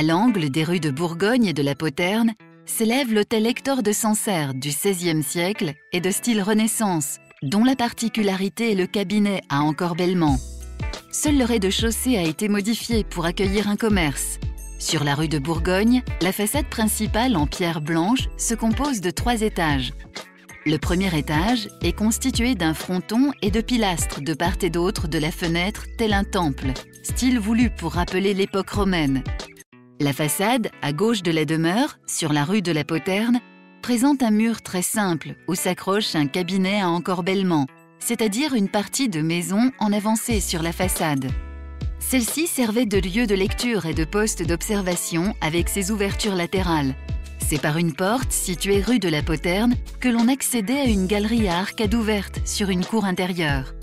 À l'angle des rues de Bourgogne et de la Poterne, s'élève l'hôtel Hector de Sancerre du XVIe siècle et de style Renaissance, dont la particularité est le cabinet à encorbellement. Seul le rez-de-chaussée a été modifié pour accueillir un commerce. Sur la rue de Bourgogne, la façade principale en pierre blanche se compose de 3 étages. Le premier étage est constitué d'un fronton et de pilastres de part et d'autre de la fenêtre tel un temple, style voulu pour rappeler l'époque romaine. La façade, à gauche de la demeure, sur la rue de la Poterne, présente un mur très simple où s'accroche un cabinet à encorbellement, c'est-à-dire une partie de maison en avancée sur la façade. Celle-ci servait de lieu de lecture et de poste d'observation avec ses ouvertures latérales. C'est par une porte située rue de la Poterne que l'on accédait à une galerie à arcade ouverte sur une cour intérieure.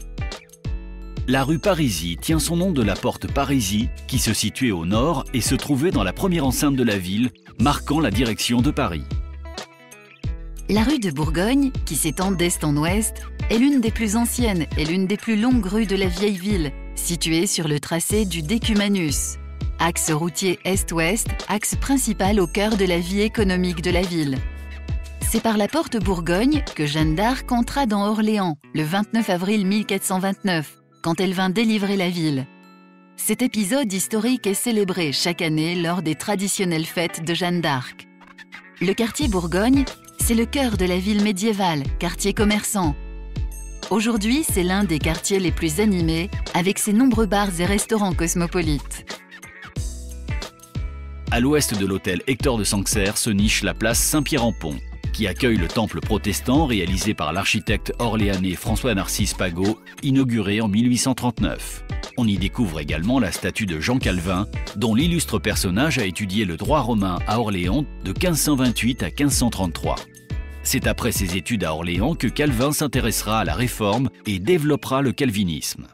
La rue Parisis tient son nom de la porte Parisis qui se situait au nord et se trouvait dans la première enceinte de la ville, marquant la direction de Paris. La rue de Bourgogne, qui s'étend d'est en ouest, est l'une des plus anciennes et l'une des plus longues rues de la vieille ville, située sur le tracé du Decumanus. Axe routier est-ouest, axe principal au cœur de la vie économique de la ville. C'est par la porte Bourgogne que Jeanne d'Arc entra dans Orléans le 29 avril 1429, quand elle vint délivrer la ville. Cet épisode historique est célébré chaque année lors des traditionnelles fêtes de Jeanne d'Arc. Le quartier Bourgogne, c'est le cœur de la ville médiévale, quartier commerçant. Aujourd'hui, c'est l'un des quartiers les plus animés, avec ses nombreux bars et restaurants cosmopolites. À l'ouest de l'hôtel Hector de Sancerre se niche la place Saint-Pierre-en-Pont, qui accueille le temple protestant réalisé par l'architecte orléanais François-Narcisse Pagot, inauguré en 1839. On y découvre également la statue de Jean Calvin, dont l'illustre personnage a étudié le droit romain à Orléans de 1528 à 1533. C'est après ses études à Orléans que Calvin s'intéressera à la Réforme et développera le calvinisme.